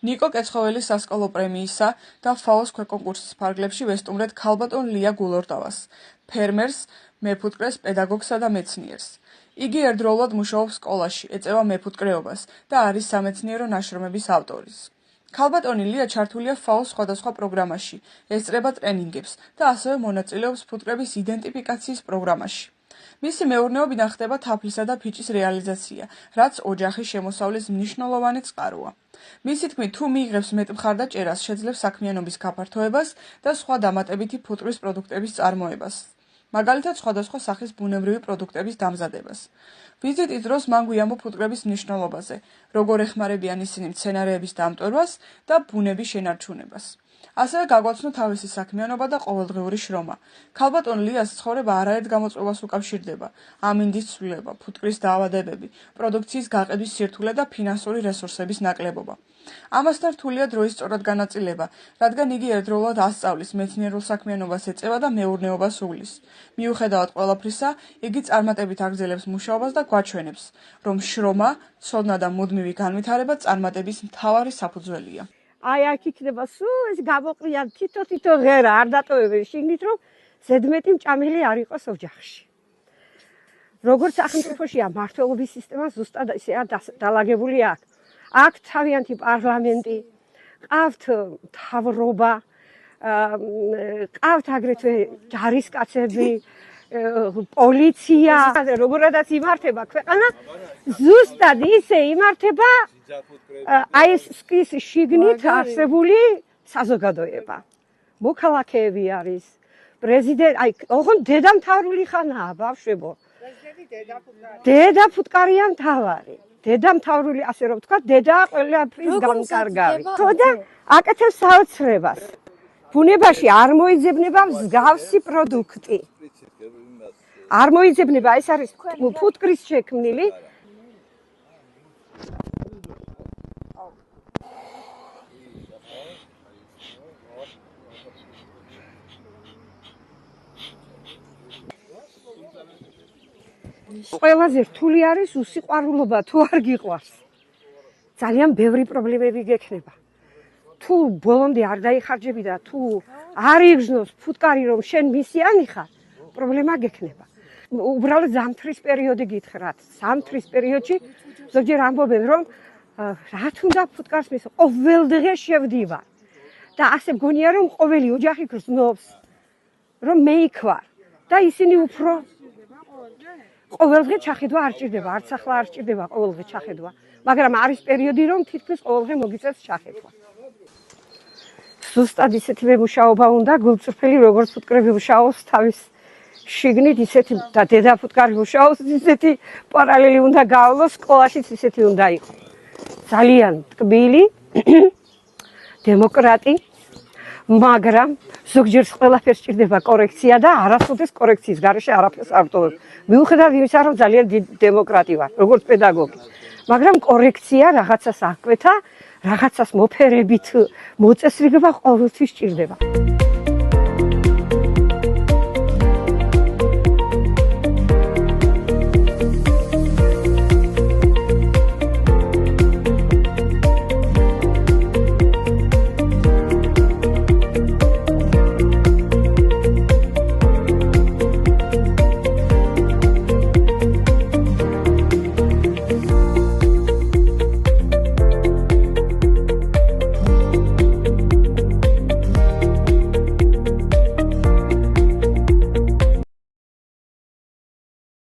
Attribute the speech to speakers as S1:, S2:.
S1: ნიკო კეცხოველის სასკოლო პრემიისა და ფაოს ქვეკონკურსის ფარგლებში ვესტუმრეთ ქალბატონ ლია გულორდავას, ფერმერს, მეფუტკრეს, პედაგოგსა და მეცნიერს. იგი ერთდროულად მუშაობს სკოლაში, ეწევა მეფუტკრეობას და არის სამეცნიერო ნაშრომების ავტორის. ქალბატონი ლია ჩართულია ფაოს სხვადასხვა პროგრამაში, ესწრება ტრენინგებს და ასევე მონაწილეობს ფუტკრების იდენტიფიკაციის პროგრამაში. მისი მეურნეობიდან ხდება თაფლისა და ფიჭის რეალიზაცია, რაც ოჯახის შემოსავლის მნიშვნელოვანი წყაროა. მისი თქმით, თუ მიიღებს მეტ მხარდაჭერას, შეძლებს საქმიანობის გაფართოებას და სხვა დამატებითი ფუტკრის პროდუქტების წარმოებას. მაგალითად, სხვადასხვა სახის ბუნებრივი პროდუქტების დამზადებას. ვიზიტის დროს მან გვიამბო ფუტკრების მნიშვნელობაზე, როგორ ეხმარებიან ისინი მცენარეების დამტვერვას და ბუნების შენარჩუნებას. ასევე გაგვაცნო თავისი საქმიანობა და ყოველდღიური შრომა. ქალბატონ ლიას ცხოვრება არაერთ გამოწვევას უკავშირდება: ამინდის ცვლილება, ფუტკრის დაავადებები, პროდუქციის გაყიდვის სირთულე და ფინანსური რესურსების ნაკლებობა. ამასთან რთულია დროის სწორად განაწილება, რადგან იგი ერთდროულად ასწავლის, მეცნიერულ საქმიანობას ეწევა და მეურნეობას უვლის. მიუხედავად ყველაფრისა, იგი წარმატებით აგრძელებს მუშაობას და გვაჩვენებს, რომ შრომა, ცოდნა და მუდმივი განვითარება წარმატების მთავარი საფუძველია.
S2: აი აქ იქნება სულ ეს გამოყრიან თითო ღერა არ დატოვებენ შიგნით, რომ ზედმეტი მჭამელი არ იყოს ოჯახში. როგორც სახელმწიფოშია მმართველობის სისტემა ზუსტად ისეა დალაგებული აქ. აქ თავიანთი პარლამენტი, ყავთ მთავრობა, ყავთ აგრეთვე ჯარისკაცები, პოლიცია, როგორადაც იმართება ქვეყანა, ზუსტად ისე იმართება აი ეს შიგნით არსებული საზოგადოება. მოქალაქეები არის, პრეზიდენტი, აი ოღონდ დედამთავრული ხანაა, ბავშვებო. დედაფუტკარია მთავარი. დედამთავრული, ასე რომ ვთქვა, დედა ყველაფრის განკარგავი. და აკეთებს საოცრებას. ბუნებაში არ მოიძებნება მსგავსი პროდუქტი. არ მოიძებნება, ეს არის ფუტკრის შექმნილი. ყველაზე რთული არის უსიყვარულობა, თუ არ გიყვარს. ძალიან ბევრი პრობლემები გექნება. თუ ბოლომდე არ დაიხარჯები და თუ არ იგრძნობს ფუტკარი, რომ შენ მისიანი ხარ, პრობლემა გექნება. უბრალოდ ზამთრის პერიოდი გითხრათ. ზამთრის პერიოდში ზოგჯერ ამბობენ, რომ რა თუნდა ფუტკარს მის ყოველდღე შევდივარ. და ასე მგონია, რომ ყოველი ოჯახი გრძნობს, რომ მე იქ ვარ და ისინი უფრო ყოველდღე ჩახედვა არ ჭირდება, არც ახლა არ ჭირდება ყოველდღე ჩახედვა, მაგრამ არის პერიოდი, რომ თითქმის ყოველდღე მოგიწევს ჩახედვა. ზუსტად ისეთივე მუშაობა უნდა გულწრფელი, როგორც ფუტკრები მუშაობს თავის შიგნით, ისეთი და დედაფუტკარი მუშაობს, ისეთი პარალელი უნდა გაავლოს, სკოლაშიც ისეთი უნდა იყოს. ძალიან ტკბილი, დემოკრატი, მაგრამ ზოგჯერ ყველაფერს ჭირდება კორექცია და არასოდეს კორექციის გარეშე არაფერს არ ვტოვებ. მიუხედავად იმისა, რომ ძალიან დემოკრატი ვარ, როგორც პედაგოგი. მაგრამ კორექცია რაღაცას აღკვეთა, რაღაცას მოფერებით მოწესრიგება ყოველთვის ჭირდება.